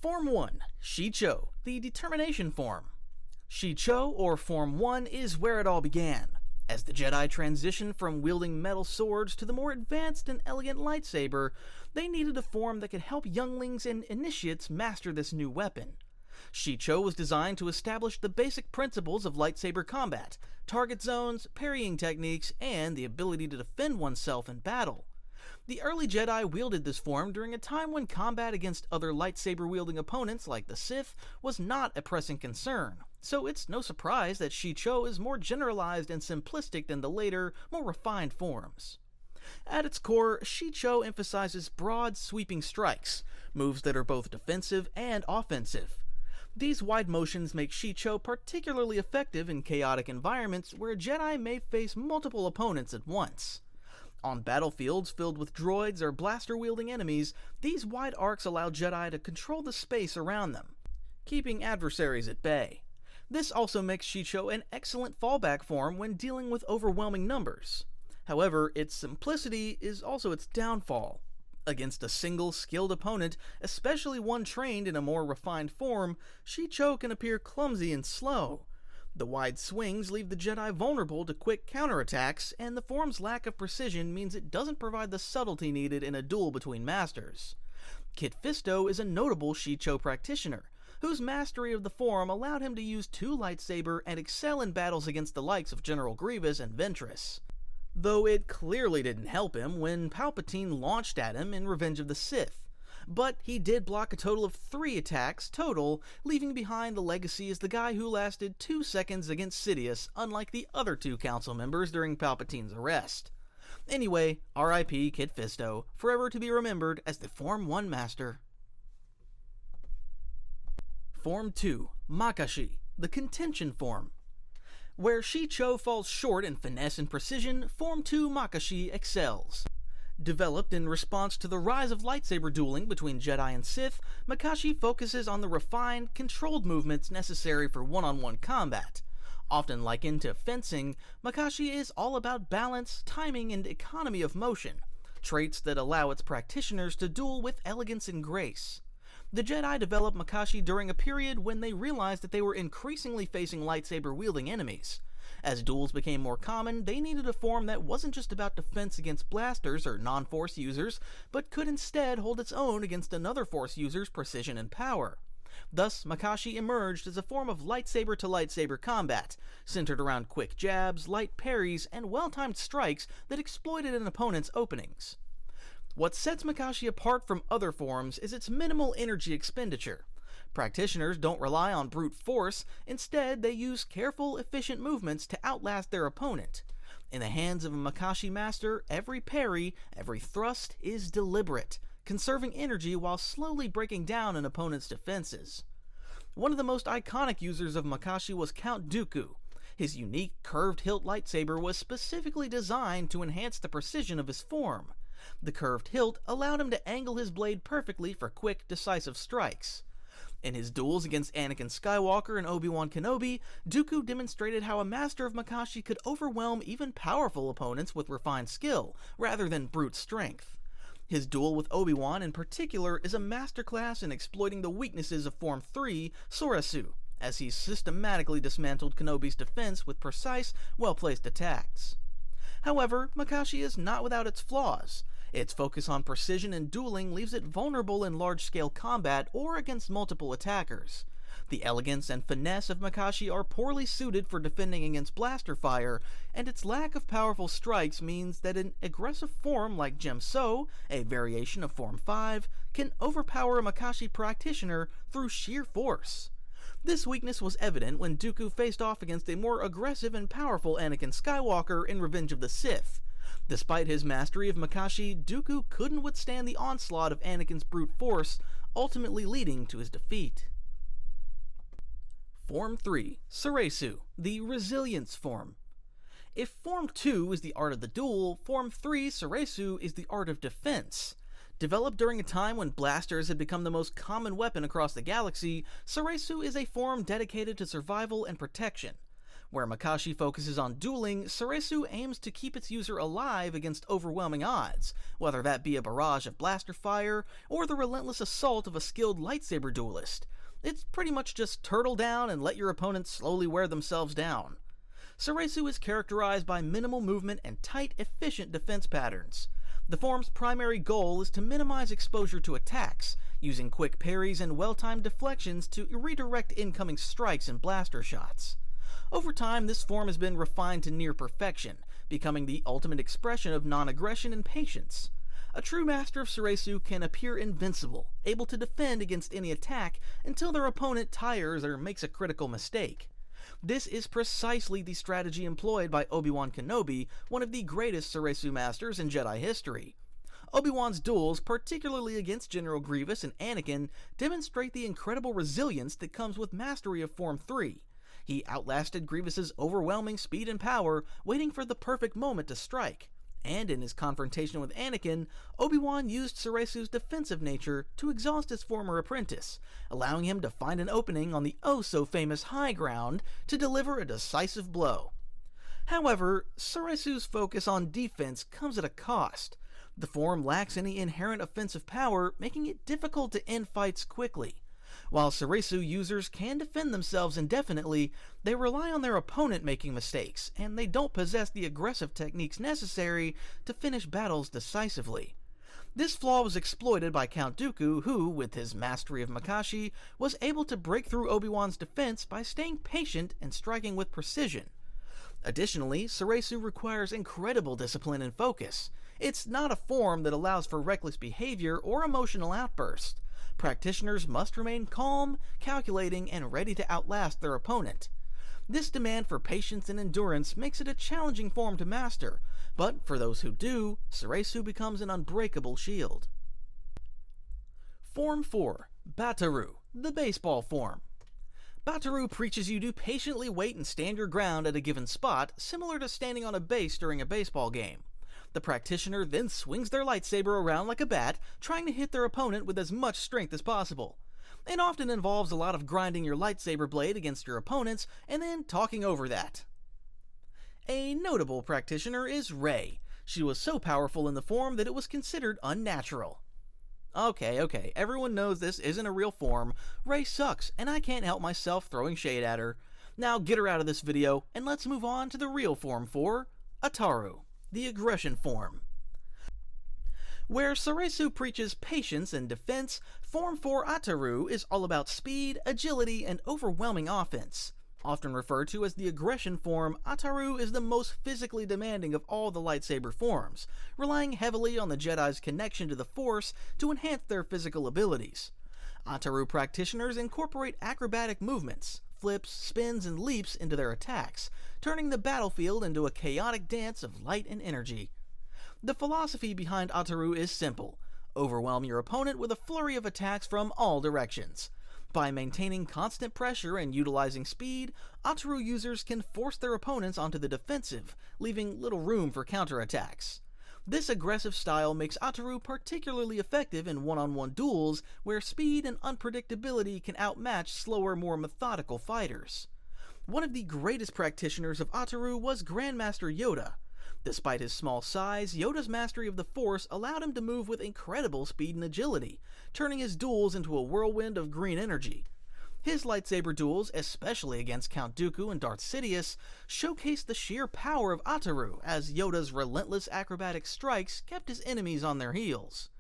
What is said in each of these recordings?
Form 1, Shii-Cho, the determination form. Shii-Cho, or Form 1, is where it all began. As the Jedi transitioned from wielding metal swords to the more advanced and elegant lightsaber, they needed a form that could help younglings and initiates master this new weapon. Shii-Cho was designed to establish the basic principles of lightsaber combat, target zones, parrying techniques, and the ability to defend oneself in battle. The early Jedi wielded this form during a time when combat against other lightsaber-wielding opponents like the Sith was not a pressing concern, so it's no surprise that Shii-Cho is more generalized and simplistic than the later, more refined forms. At its core, Shii-Cho emphasizes broad, sweeping strikes, moves that are both defensive and offensive. These wide motions make Shii-Cho particularly effective in chaotic environments where a Jedi may face multiple opponents at once. On battlefields filled with droids or blaster-wielding enemies, these wide arcs allow Jedi to control the space around them, keeping adversaries at bay. This also makes Shii-Cho an excellent fallback form when dealing with overwhelming numbers. However, its simplicity is also its downfall. Against a single, skilled opponent, especially one trained in a more refined form, Shii-Cho can appear clumsy and slow. The wide swings leave the Jedi vulnerable to quick counterattacks, and the form's lack of precision means it doesn't provide the subtlety needed in a duel between masters. Kit Fisto is a notable Shii-Cho practitioner, whose mastery of the form allowed him to use two lightsaber and excel in battles against the likes of General Grievous and Ventress. Though it clearly didn't help him when Palpatine launched at him in Revenge of the Sith. But he did block a total of 3 attacks total, leaving behind the legacy as the guy who lasted 2 seconds against Sidious, unlike the other 2 council members during Palpatine's arrest. Anyway, R.I.P. Kit Fisto, forever to be remembered as the Form 1 master. Form 2, Makashi, the contention form. Where Shii-Cho falls short in finesse and precision, Form 2 Makashi excels. Developed in response to the rise of lightsaber dueling between Jedi and Sith, Makashi focuses on the refined, controlled movements necessary for one-on-one combat. Often likened to fencing, Makashi is all about balance, timing, and economy of motion, traits that allow its practitioners to duel with elegance and grace. The Jedi developed Makashi during a period when they realized that they were increasingly facing lightsaber-wielding enemies. As duels became more common, they needed a form that wasn't just about defense against blasters or non-force users, but could instead hold its own against another force user's precision and power. Thus, Makashi emerged as a form of lightsaber-to-lightsaber combat, centered around quick jabs, light parries, and well-timed strikes that exploited an opponent's openings. What sets Makashi apart from other forms is its minimal energy expenditure. Practitioners don't rely on brute force, instead they use careful, efficient movements to outlast their opponent. In the hands of a Makashi master, every parry, every thrust is deliberate, conserving energy while slowly breaking down an opponent's defenses. One of the most iconic users of Makashi was Count Dooku. His unique, curved hilt lightsaber was specifically designed to enhance the precision of his form. The curved hilt allowed him to angle his blade perfectly for quick, decisive strikes. In his duels against Anakin Skywalker and Obi-Wan Kenobi, Dooku demonstrated how a master of Makashi could overwhelm even powerful opponents with refined skill, rather than brute strength. His duel with Obi-Wan in particular is a masterclass in exploiting the weaknesses of Form 3, Soresu, as he systematically dismantled Kenobi's defense with precise, well-placed attacks. However, Makashi is not without its flaws. Its focus on precision and dueling leaves it vulnerable in large-scale combat or against multiple attackers. The elegance and finesse of Makashi are poorly suited for defending against blaster fire, and its lack of powerful strikes means that an aggressive form like Djem So, a variation of Form 5, can overpower a Makashi practitioner through sheer force. This weakness was evident when Dooku faced off against a more aggressive and powerful Anakin Skywalker in Revenge of the Sith. Despite his mastery of Makashi, Dooku couldn't withstand the onslaught of Anakin's brute force, ultimately leading to his defeat. Form 3, Soresu, the resilience form. If Form 2 is the art of the duel, Form 3, Soresu, is the art of defense. Developed during a time when blasters had become the most common weapon across the galaxy, Soresu is a form dedicated to survival and protection. Where Makashi focuses on dueling, Soresu aims to keep its user alive against overwhelming odds, whether that be a barrage of blaster fire or the relentless assault of a skilled lightsaber duelist. It's pretty much just turtle down and let your opponents slowly wear themselves down. Soresu is characterized by minimal movement and tight, efficient defense patterns. The form's primary goal is to minimize exposure to attacks, using quick parries and well-timed deflections to redirect incoming strikes and blaster shots. Over time, this form has been refined to near perfection, becoming the ultimate expression of non-aggression and patience. A true master of Soresu can appear invincible, able to defend against any attack until their opponent tires or makes a critical mistake. This is precisely the strategy employed by Obi-Wan Kenobi, one of the greatest Soresu masters in Jedi history. Obi-Wan's duels, particularly against General Grievous and Anakin, demonstrate the incredible resilience that comes with mastery of Form 3. He outlasted Grievous's overwhelming speed and power, waiting for the perfect moment to strike. And in his confrontation with Anakin, Obi-Wan used Soresu's defensive nature to exhaust his former apprentice, allowing him to find an opening on the oh-so-famous high ground to deliver a decisive blow. However, Soresu's focus on defense comes at a cost. The form lacks any inherent offensive power, making it difficult to end fights quickly. While Soresu users can defend themselves indefinitely, they rely on their opponent making mistakes, and they don't possess the aggressive techniques necessary to finish battles decisively. This flaw was exploited by Count Dooku, who, with his mastery of Makashi, was able to break through Obi-Wan's defense by staying patient and striking with precision. Additionally, Soresu requires incredible discipline and focus. It's not a form that allows for reckless behavior or emotional outbursts. Practitioners must remain calm, calculating, and ready to outlast their opponent. This demand for patience and endurance makes it a challenging form to master, but for those who do, Soresu becomes an unbreakable shield. Form 4. Bataru, the baseball form. Bataru preaches you to patiently wait and stand your ground at a given spot, similar to standing on a base during a baseball game. The practitioner then swings their lightsaber around like a bat, trying to hit their opponent with as much strength as possible. It often involves a lot of grinding your lightsaber blade against your opponents and then talking over that. A notable practitioner is Rey. She was so powerful in the form that it was considered unnatural. Okay, everyone knows this isn't a real form. Rey sucks, and I can't help myself throwing shade at her. Now get her out of this video, and let's move on to the real Form 4, Ataru, the aggression form. Where Soresu preaches patience and defense, Form 4 Ataru is all about speed, agility, and overwhelming offense. Often referred to as the aggression form, Ataru is the most physically demanding of all the lightsaber forms, relying heavily on the Jedi's connection to the Force to enhance their physical abilities. Ataru practitioners incorporate acrobatic movements, flips, spins, and leaps into their attacks, turning the battlefield into a chaotic dance of light and energy. The philosophy behind Ataru is simple: overwhelm your opponent with a flurry of attacks from all directions. By maintaining constant pressure and utilizing speed, Ataru users can force their opponents onto the defensive, leaving little room for counterattacks. This aggressive style makes Ataru particularly effective in one-on-one duels where speed and unpredictability can outmatch slower, more methodical fighters. One of the greatest practitioners of Ataru was Grandmaster Yoda. Despite his small size, Yoda's mastery of the Force allowed him to move with incredible speed and agility, turning his duels into a whirlwind of green energy. His lightsaber duels, especially against Count Dooku and Darth Sidious, showcased the sheer power of Ataru, as Yoda's relentless acrobatic strikes kept his enemies on their heels.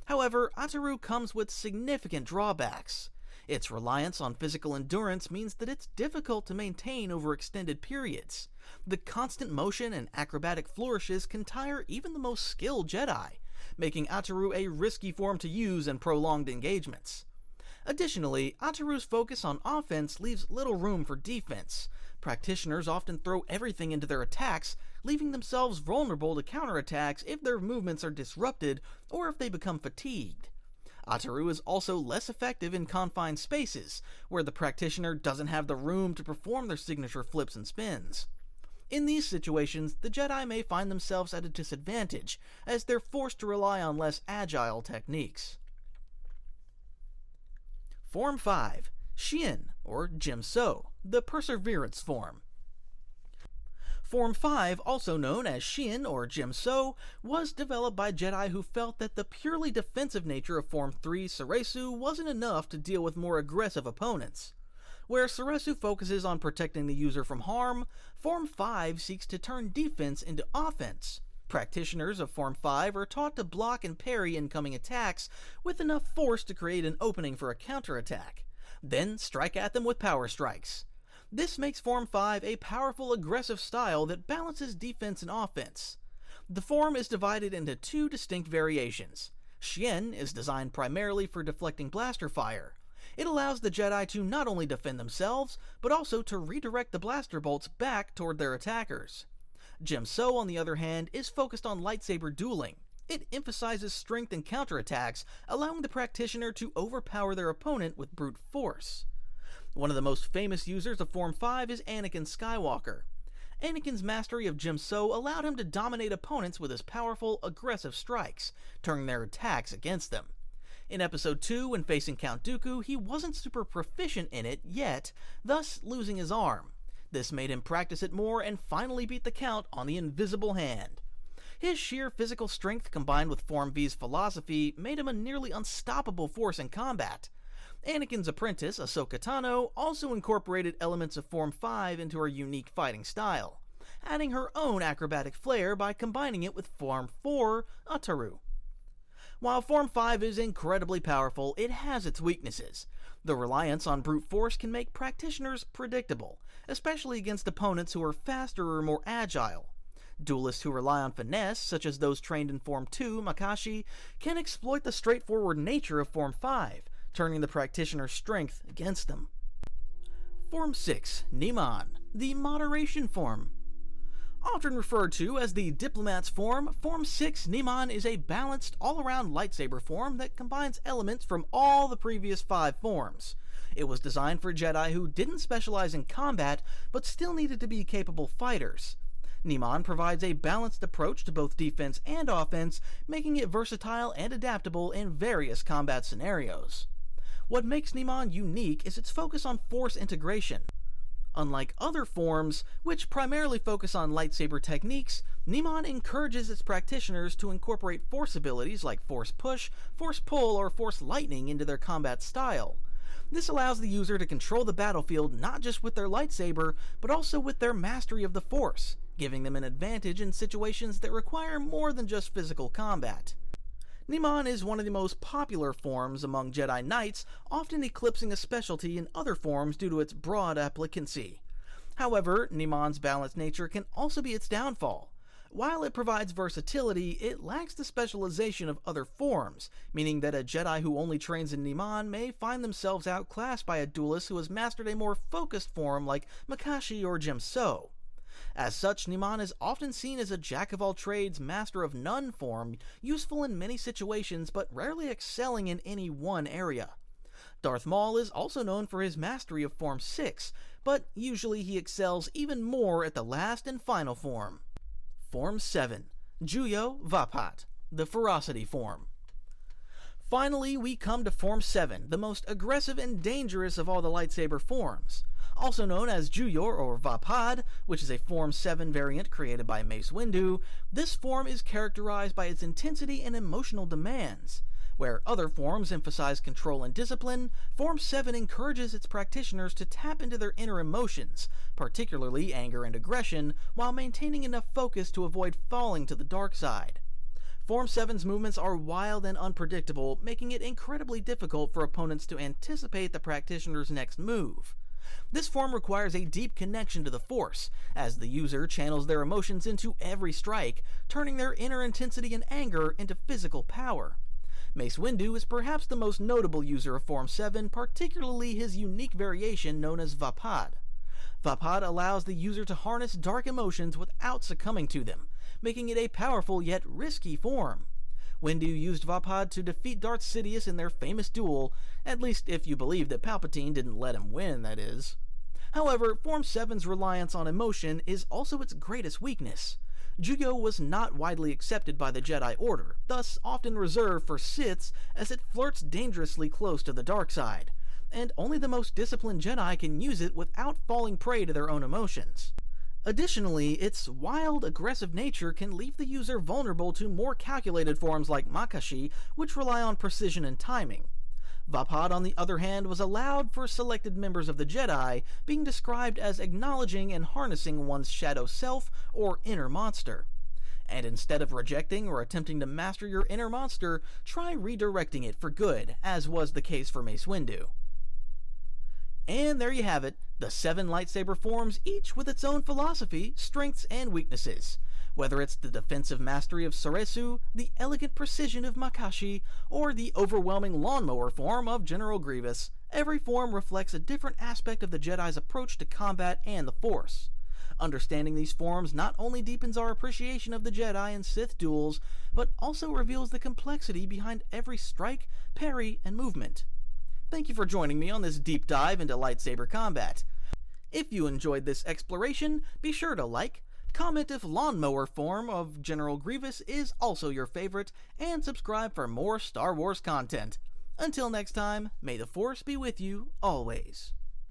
However, Ataru comes with significant drawbacks. Its reliance on physical endurance means that it's difficult to maintain over extended periods. The constant motion and acrobatic flourishes can tire even the most skilled Jedi, making Ataru a risky form to use in prolonged engagements. Additionally, Ataru's focus on offense leaves little room for defense. Practitioners often throw everything into their attacks, leaving themselves vulnerable to counterattacks if their movements are disrupted or if they become fatigued. Ataru is also less effective in confined spaces, where the practitioner doesn't have the room to perform their signature flips and spins. In these situations, the Jedi may find themselves at a disadvantage, as they're forced to rely on less agile techniques. Form 5. Shien, or Djem So, the perseverance form. Form 5, also known as Shien or Djem So, was developed by Jedi who felt that the purely defensive nature of Form 3 Soresu wasn't enough to deal with more aggressive opponents. Where Soresu focuses on protecting the user from harm, Form 5 seeks to turn defense into offense. Practitioners of Form 5 are taught to block and parry incoming attacks with enough force to create an opening for a counterattack, then strike at them with power strikes. This makes Form 5 a powerful aggressive style that balances defense and offense. The form is divided into two distinct variations. Shien is designed primarily for deflecting blaster fire. It allows the Jedi to not only defend themselves, but also to redirect the blaster bolts back toward their attackers. Djem So, on the other hand, is focused on lightsaber dueling. It emphasizes strength and counterattacks, allowing the practitioner to overpower their opponent with brute force. One of the most famous users of Form 5 is Anakin Skywalker. Anakin's mastery of Djem So allowed him to dominate opponents with his powerful, aggressive strikes, turning their attacks against them. In Episode 2, when facing Count Dooku, he wasn't super proficient in it yet, thus losing his arm. This made him practice it more and finally beat the Count on the invisible hand. His sheer physical strength combined with Form V's philosophy made him a nearly unstoppable force in combat. Anakin's apprentice, Ahsoka Tano, also incorporated elements of Form 5 into her unique fighting style, adding her own acrobatic flair by combining it with Form 4, Ataru. While Form 5 is incredibly powerful, it has its weaknesses. The reliance on brute force can make practitioners predictable, especially against opponents who are faster or more agile. Duelists who rely on finesse, such as those trained in Form 2, Makashi, can exploit the straightforward nature of Form 5, turning the practitioner's strength against them. Form 6, Niman, the moderation form. Often referred to as the Diplomat's form, Form 6 Niman is a balanced, all-around lightsaber form that combines elements from all the previous 5 forms. It was designed for Jedi who didn't specialize in combat, but still needed to be capable fighters. Niman provides a balanced approach to both defense and offense, making it versatile and adaptable in various combat scenarios. What makes Niman unique is its focus on force integration. Unlike other forms, which primarily focus on lightsaber techniques, Niman encourages its practitioners to incorporate force abilities like force push, force pull, or force lightning into their combat style. This allows the user to control the battlefield not just with their lightsaber, but also with their mastery of the force, giving them an advantage in situations that require more than just physical combat. Niman is one of the most popular forms among Jedi Knights, often eclipsing a specialty in other forms due to its broad applicancy. However, Niman's balanced nature can also be its downfall. While it provides versatility, it lacks the specialization of other forms, meaning that a Jedi who only trains in Niman may find themselves outclassed by a duelist who has mastered a more focused form like Makashi or Djem So. As such, Niman is often seen as a jack-of-all-trades, master-of-none form, useful in many situations but rarely excelling in any one area. Darth Maul is also known for his mastery of Form 6, but usually he excels even more at the last and final form. Form 7, Juyo Vaapad, the ferocity form. Finally, we come to Form 7, the most aggressive and dangerous of all the lightsaber forms. Also known as Juyo or Vaapad, which is a Form 7 variant created by Mace Windu, this form is characterized by its intensity and emotional demands. Where other forms emphasize control and discipline, Form 7 encourages its practitioners to tap into their inner emotions, particularly anger and aggression, while maintaining enough focus to avoid falling to the dark side. Form 7's movements are wild and unpredictable, making it incredibly difficult for opponents to anticipate the practitioner's next move. This form requires a deep connection to the Force, as the user channels their emotions into every strike, turning their inner intensity and anger into physical power. Mace Windu is perhaps the most notable user of Form 7, particularly his unique variation known as Vaapad. Vaapad allows the user to harness dark emotions without succumbing to them, making it a powerful yet risky form. Windu used Vaapad to defeat Darth Sidious in their famous duel, at least if you believe that Palpatine didn't let him win, that is. However, Form 7's reliance on emotion is also its greatest weakness. Juyo was not widely accepted by the Jedi Order, thus often reserved for Siths as it flirts dangerously close to the dark side, and only the most disciplined Jedi can use it without falling prey to their own emotions. Additionally, its wild, aggressive nature can leave the user vulnerable to more calculated forms like Makashi, which rely on precision and timing. Vaapad, on the other hand, was allowed for selected members of the Jedi, being described as acknowledging and harnessing one's shadow self or inner monster. And instead of rejecting or attempting to master your inner monster, try redirecting it for good, as was the case for Mace Windu. And there you have it, the 7 lightsaber forms, each with its own philosophy, strengths, and weaknesses. Whether it's the defensive mastery of Soresu, the elegant precision of Makashi, or the overwhelming lawnmower form of General Grievous, every form reflects a different aspect of the Jedi's approach to combat and the Force. Understanding these forms not only deepens our appreciation of the Jedi and Sith duels, but also reveals the complexity behind every strike, parry, and movement. Thank you for joining me on this deep dive into lightsaber combat. If you enjoyed this exploration, be sure to like, comment if lawnmower form of General Grievous is also your favorite, and subscribe for more Star Wars content. Until next time, may the Force be with you always.